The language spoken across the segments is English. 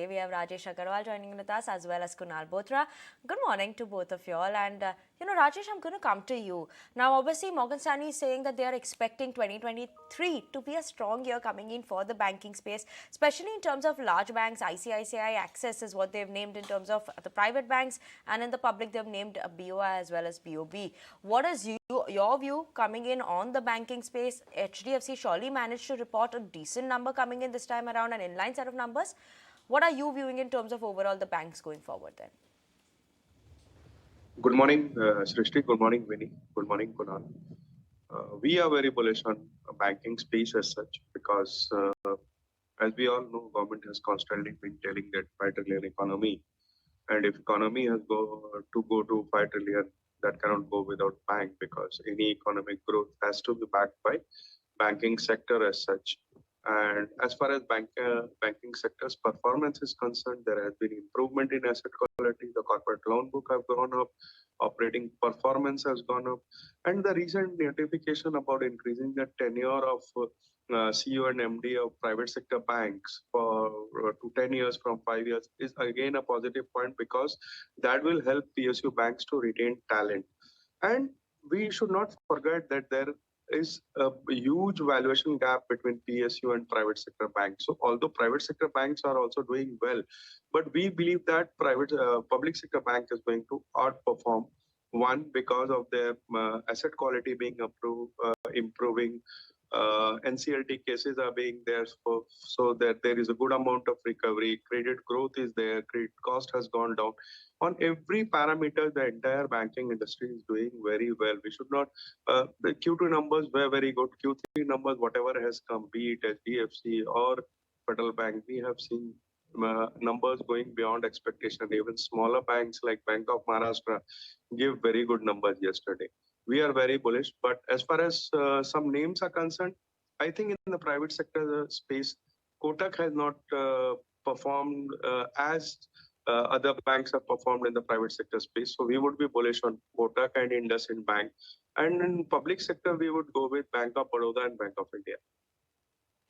we have Rajesh Agarwal joining with us as well as Kunal Bothra. Good morning to both of you all. And, Rajesh, I'm going to come to you. Now, obviously, Morgan Stanley is saying that they are expecting 2023 to be a strong year coming in for the banking space, especially in terms of large banks. ICICI Access is what they've named in terms of the private banks, and in the public, they've named BOI as well as BOB. What is your view coming in on the banking space? HDFC surely managed to report a decent number coming in this time around, an inline set of numbers. What are you viewing in terms of overall the banks going forward then? Good morning, Srishti. Good morning, Vinny. Good morning, Kunal. We are very bullish on banking space as such because, as we all know, government has constantly been telling that 5 trillion economy, and if economy has to go to 5 trillion, that cannot go without bank because any economic growth has to be backed by banking sector as such. And as far as banking sector's performance is concerned, there has been improvement in asset quality. The corporate loan book have gone up, operating performance has gone up, and the recent notification about increasing the tenure of CEO and MD of private sector banks for to 10 years from 5 years is again a positive point because that will help PSU banks to retain talent. And we should not forget that there is a huge valuation gap between PSU and private sector banks. So although private sector banks are also doing well, but we believe that public sector bank is going to outperform. One, because of their asset quality being improving, NCLT cases are being there, so that there is a good amount of recovery. Credit growth is there. Credit cost has gone down. On every parameter, the entire banking industry is doing very well. We should not. The Q2 numbers were very good. Q3 numbers, whatever has come, be it HDFC or Federal Bank, we have seen numbers going beyond expectation. Even smaller banks like Bank of Maharashtra give very good numbers yesterday. We are very bullish, but as far as some names are concerned, I think in the private sector space, Kotak has not performed as other banks have performed in the private sector space. So we would be bullish on Kotak and IndusInd Bank. And in public sector, we would go with Bank of Baroda and Bank of India.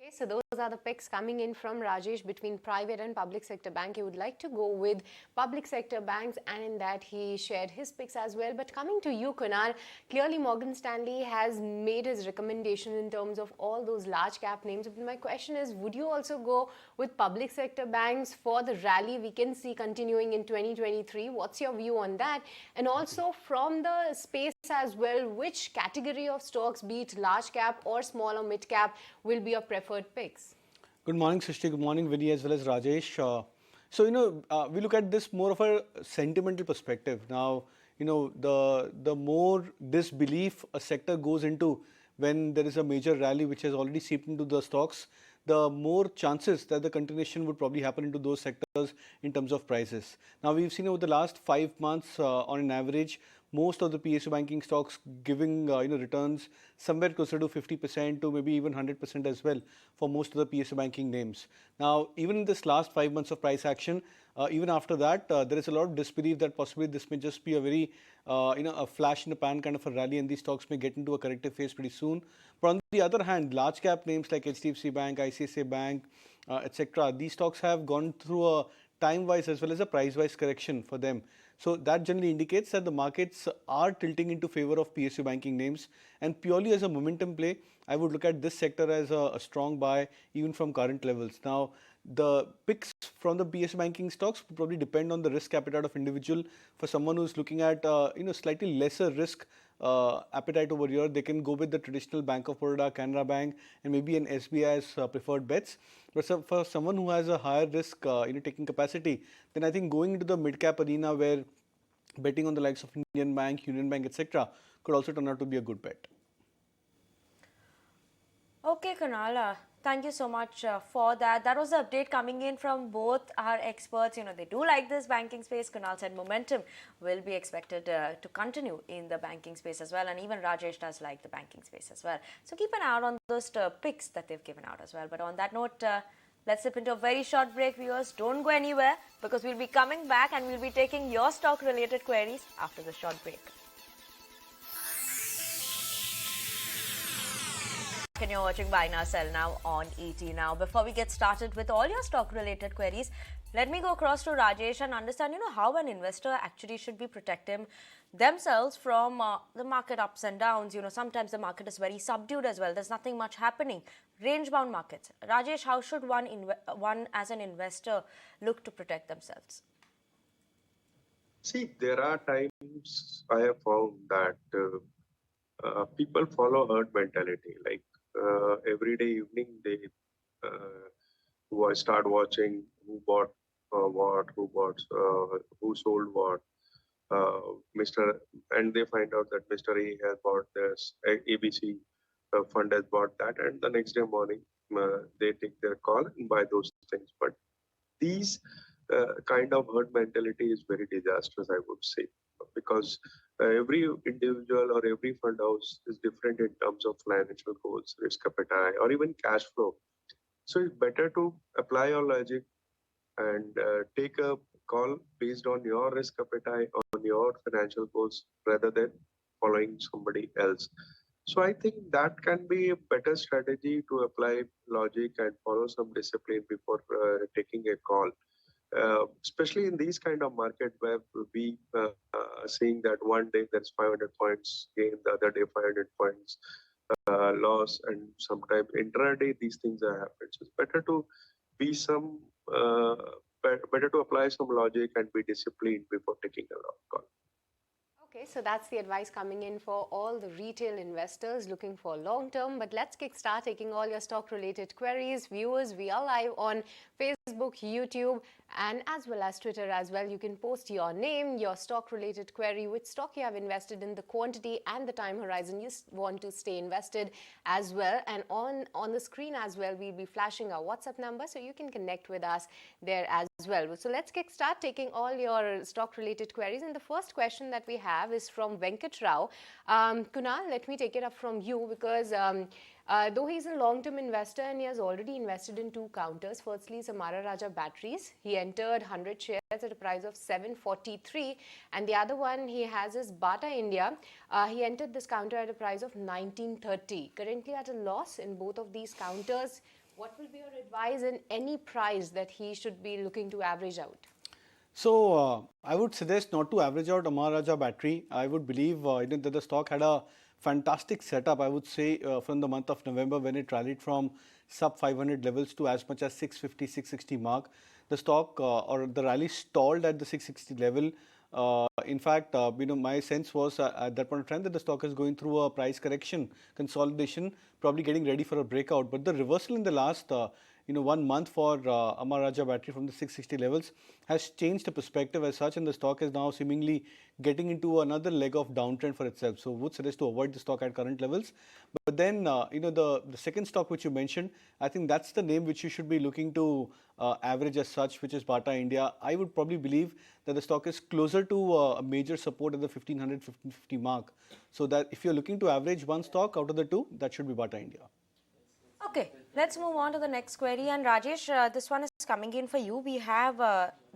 Okay, so those are the picks coming in from Rajesh between private and public sector bank. He would like to go with public sector banks, and in that he shared his picks as well. But coming to you, Kunal, clearly Morgan Stanley has made his recommendation in terms of all those large cap names. But my question is, would you also go with public sector banks for the rally we can see continuing in 2023? What's your view on that? And also from the space as well, which category of stocks, be it large cap or small or mid cap, will be your preferred picks? Good morning, Srishti. Good morning, Vinny, as well as Rajesh. We look at this more of a sentimental perspective. Now, the more disbelief a sector goes into when there is a major rally which has already seeped into the stocks, the more chances that the continuation would probably happen into those sectors in terms of prices. Now, we've seen over the last 5 months, on an average, most of the PSU banking stocks giving returns somewhere closer to 50% to maybe even 100% as well for most of the PSU banking names. Now, even in this last 5 months of price action, even after that, there is a lot of disbelief that possibly this may just be a very, a flash in the pan kind of a rally, and these stocks may get into a corrective phase pretty soon. But on the other hand, large cap names like HDFC Bank, ICICI Bank, etc., these stocks have gone through a time-wise as well as a price-wise correction for them. So that generally indicates that the markets are tilting into favor of PSU banking names, and purely as a momentum play, I would look at this sector as a strong buy even from current levels. Now, the picks from the PSU banking stocks would probably depend on the risk appetite of individual. For someone who's looking at slightly lesser risk appetite over here, they can go with the traditional Bank of Baroda, Canara Bank, and maybe an SBI as preferred bets. But for someone who has a higher risk taking capacity, then I think going into the mid cap arena where betting on the likes of Indian Bank, Union Bank, etc., could also turn out to be a good bet. Okay, Kunal, thank you so much for that. That was the update coming in from both our experts. They do like this banking space. Kunal said momentum will be expected to continue in the banking space as well. And even Rajesh does like the banking space as well. So keep an eye out on those picks that they've given out as well. But on that note, let's slip into a very short break, viewers. Don't go anywhere because we'll be coming back and we'll be taking your stock-related queries after the short break. And you're watching Buy Now Sell Now on ET Now. Before we get started with all your stock related queries, Let me go across to Rajesh and understand, how an investor actually should be protecting themselves from the market ups and downs. Sometimes the market is very subdued as well. There's nothing much happening. Range-bound markets. Rajesh, how should one as an investor look to protect themselves? See, there are times I have found that people follow herd mentality. Like every day evening, they start watching who bought what, who sold what. Mr. And they find out that Mr. A has bought this, ABC fund has bought that, and the next day morning they take their call and buy those things. But these kind of herd mentality is very disastrous, I would say, because every individual or every fund house is different in terms of financial goals, risk appetite, or even cash flow. So it's better to apply your logic and take a call based on your risk appetite, on your financial goals, rather than following somebody else. So I think that can be a better strategy to apply logic and follow some discipline before taking a call. Especially in these kind of market where we seeing that one day there's 500 points gain, the other day 500 points loss, and sometimes intraday these things are happening. So it's better to be better to apply some logic and be disciplined before taking a call. Okay, so that's the advice coming in for all the retail investors looking for long term. But let's kickstart taking all your stock related queries. Viewers, we are live on Facebook, YouTube, and as well as Twitter as well. You can post your name, your stock related query, which stock you have invested in, the quantity and the time horizon you want to stay invested as well. And on the screen as well, we'll be flashing our WhatsApp number so you can connect with us there as well. So let's kickstart taking all your stock related queries. And the first question that we have is from Venkat Rao. Kunal, let me take it up from you because though he's a long-term investor and he has already invested in two counters. Firstly, is Amara Raja Batteries. He entered 100 shares at a price of 743, and the other one he has is Bata India. He entered this counter at a price of 1930. Currently at a loss in both of these counters. What will be your advice in any price that he should be looking to average out? So I would suggest not to average out Amar Raja battery. I would believe that the stock had a fantastic setup, I would say, from the month of November when it rallied from sub 500 levels to as much as 650, 660 mark. The stock or the rally stalled at the 660 level. In fact, my sense was at that point of time that the stock is going through a price correction, consolidation, probably getting ready for a breakout. But the reversal in the last 1 month for Amar Raja battery from the 660 levels has changed the perspective as such, and the stock is now seemingly getting into another leg of downtrend for itself. So would suggest to avoid the stock at current levels. But then the second stock which you mentioned, I think that's the name which you should be looking to average as such, which is Bata India. I would probably believe that the stock is closer to a major support at the 1500, 1550 mark. So that if you're looking to average one stock out of the two, that should be Bata India. Okay, let's move on to the next query. And Rajesh, this one is coming in for you. We have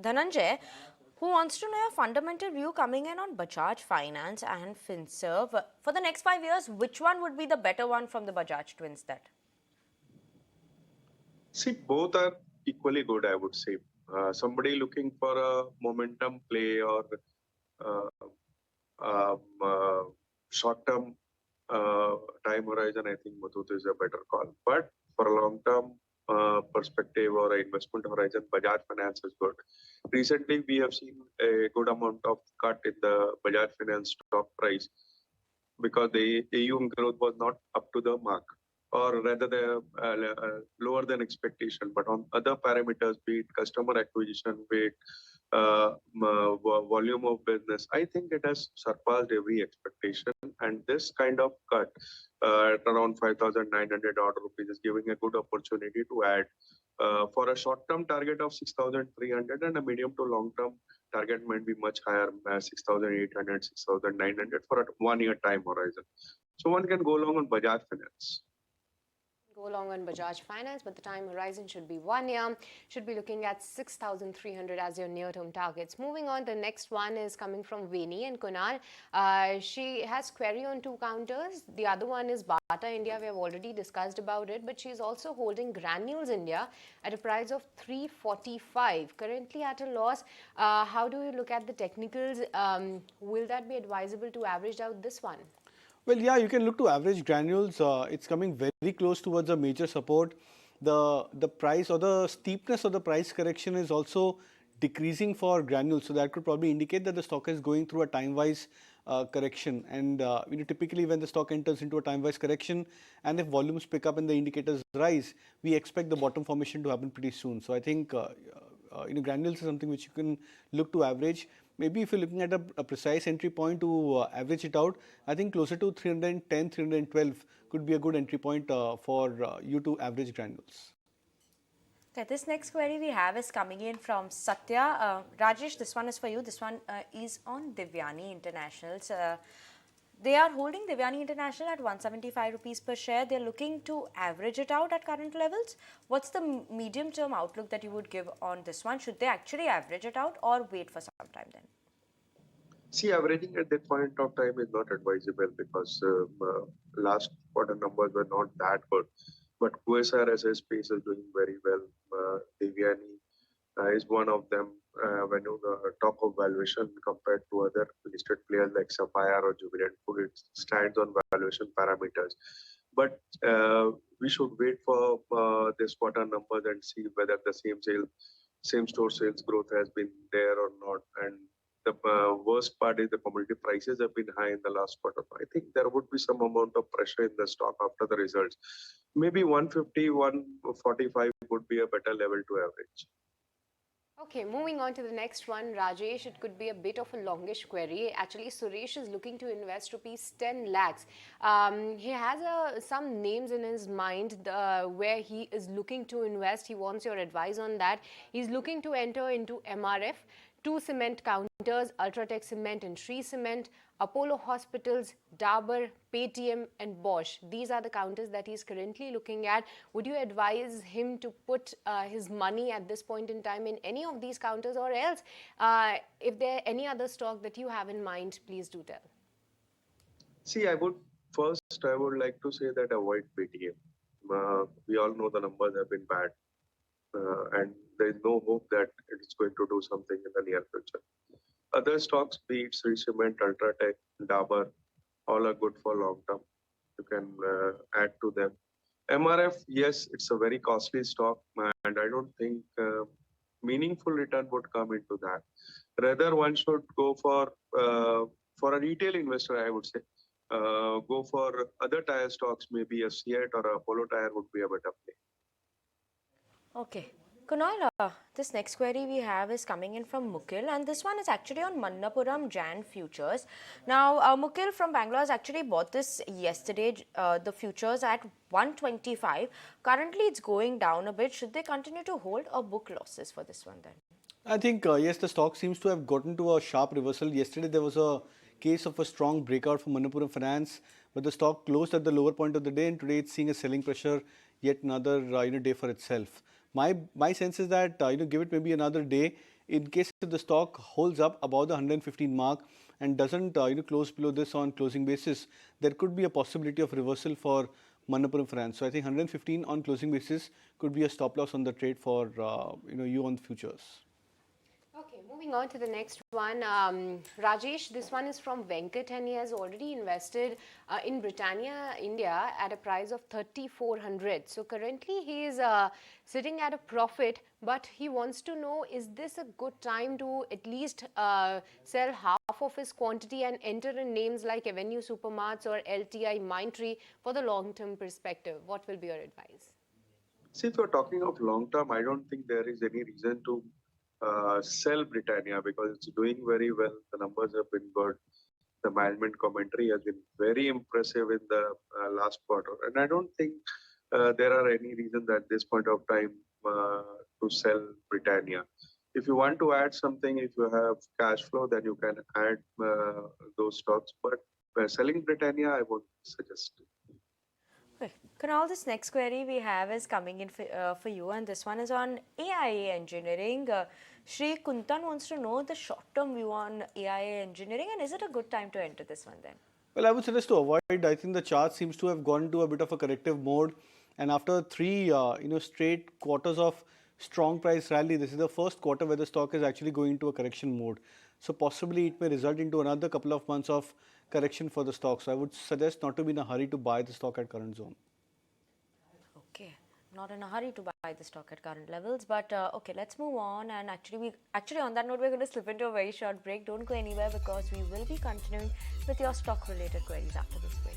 Dhananjay, who wants to know your fundamental view coming in on Bajaj Finance and Finserv. For the next 5 years, which one would be the better one from the Bajaj twins that? See, both are equally good, I would say. Somebody looking for a momentum play or short-term time horizon, I think Muthoot is a better call. But for a long-term perspective or an investment horizon, Bajaj Finance is good. Recently, we have seen a good amount of cut in the Bajaj Finance stock price because the AUM growth was not up to the mark, or rather the lower than expectation. But on other parameters, be it customer acquisition, be it volume of business, I think it has surpassed every expectation. And this kind of cut at around 5,900 odd rupees is giving a good opportunity to add for a short-term target of 6,300, and a medium to long-term target might be much higher, 6,800, 6,900 for a 1 year time horizon. So one can go along on Bajaj Finance. Go along on Bajaj Finance, but the time horizon should be 1 year. Should be looking at 6,300 as your near-term targets. Moving on, the next one is coming from Veni and Kunal. She has query on two counters. The other one is Bata India. We have already discussed about it, but she's also holding Granules India at a price of 345. Currently at a loss. How do you look at the technicals? Will that be advisable to average out this one? Well, yeah, you can look to average granules. It's coming very close towards a major support. The price or the steepness of the price correction is also decreasing for granules. So that could probably indicate that the stock is going through a time-wise correction. And typically when the stock enters into a time-wise correction, and if volumes pick up and the indicators rise, we expect the bottom formation to happen pretty soon. So I think granules is something which you can look to average. Maybe if you're looking at a precise entry point to average it out, I think closer to 310, 312 could be a good entry point for you to average granules. Okay, this next query we have is coming in from Satya. Rajesh, this one is for you. This one is on Devyani International. They are holding Devyani International at 175 rupees per share. They're looking to average it out at current levels. What's the medium-term outlook that you would give on this one? Should they actually average it out or wait for some time then? See, averaging at that point of time is not advisable because last quarter numbers were not that good. But QSR as a space is doing very well. Devyani is one of them when you talk of valuation compared to other listed players like Sapphire or Jubilant Food, it stands on valuation parameters. But we should wait for this quarter numbers and see whether the same store sales growth has been there or not. And the worst part is the commodity prices have been high in the last quarter. I think there would be some amount of pressure in the stock after the results. Maybe 150, 145 would be a better level to average. Okay, moving on to the next one, Rajesh, it could be a bit of a longish query. Actually, Suresh is looking to invest rupees 10 lakhs. He has some names in his mind where he is looking to invest. He wants your advice on that. He's looking to enter into MRF, 2 cement counters, Ultratech Cement and Shree Cement, Apollo Hospitals, Dabur, Paytm and Bosch. These are the counters that he's currently looking at. Would you advise him to put his money at this point in time in any of these counters, or else if there are any other stock that you have in mind, please do tell. See, I would like to say that avoid Paytm. We all know the numbers have been bad. And there is no hope that it is going to do something in the near future. Other stocks, be it Shree Cement, Ultratech, Dabur, all are good for long term. You can add to them. MRF, yes, it's a very costly stock, and I don't think meaningful return would come into that. Rather, one should go for a retail investor, I would say. Go for other tire stocks, maybe a Seat or a Apollo tire would be a better play. Okay. Kunal, this next query we have is coming in from Mukil, and this one is actually on Manappuram Jan futures. Now, Mukil from Bangalore has actually bought this yesterday, the futures at 125. Currently, it's going down a bit. Should they continue to hold or book losses for this one then? I think, yes, the stock seems to have gotten to a sharp reversal. Yesterday, there was a case of a strong breakout for Manappuram Finance, but the stock closed at the lower point of the day, and today it's seeing a selling pressure, yet another day for itself. My sense is that give it maybe another day. In case if the stock holds up above the 115 mark and doesn't close below this on closing basis, there could be a possibility of reversal for Manappuram Finance. So I think 115 on closing basis could be a stop loss on the trade for you on the futures. Okay, moving on to the next one. Rajesh, this one is from Venkat, and he has already invested in Britannia, India at a price of 3,400. So currently he is sitting at a profit, but he wants to know, is this a good time to at least sell half of his quantity and enter in names like Avenue Supermarts or LTI Mindtree for the long-term perspective? What will be your advice? See, if you're talking of long term, I don't think there is any reason to sell Britannia because it's doing very well. The numbers have been good. The management commentary has been very impressive in the last quarter. And I don't think there are any reasons at this point of time to sell Britannia. If you want to add something, if you have cash flow, then you can add those stocks. But selling Britannia, I would suggest. Okay. Kunal, this next query we have is coming in for you, and this one is on AIA Engineering. Shri Kuntan wants to know the short-term view on AIA Engineering, and is it a good time to enter this one then? Well, I would suggest to avoid. I think the chart seems to have gone to a bit of a corrective mode, and after three straight quarters of strong price rally, this is the first quarter where the stock is actually going into a correction mode. So possibly it may result into another couple of months of correction for the stock. So I would suggest not to be in a hurry to buy the stock at current zone. Okay, not in a hurry to buy the stock at current levels, but okay, let's move on. And actually on that note, we're going to slip into a very short break. Don't go anywhere because we will be continuing with your stock-related queries after this break.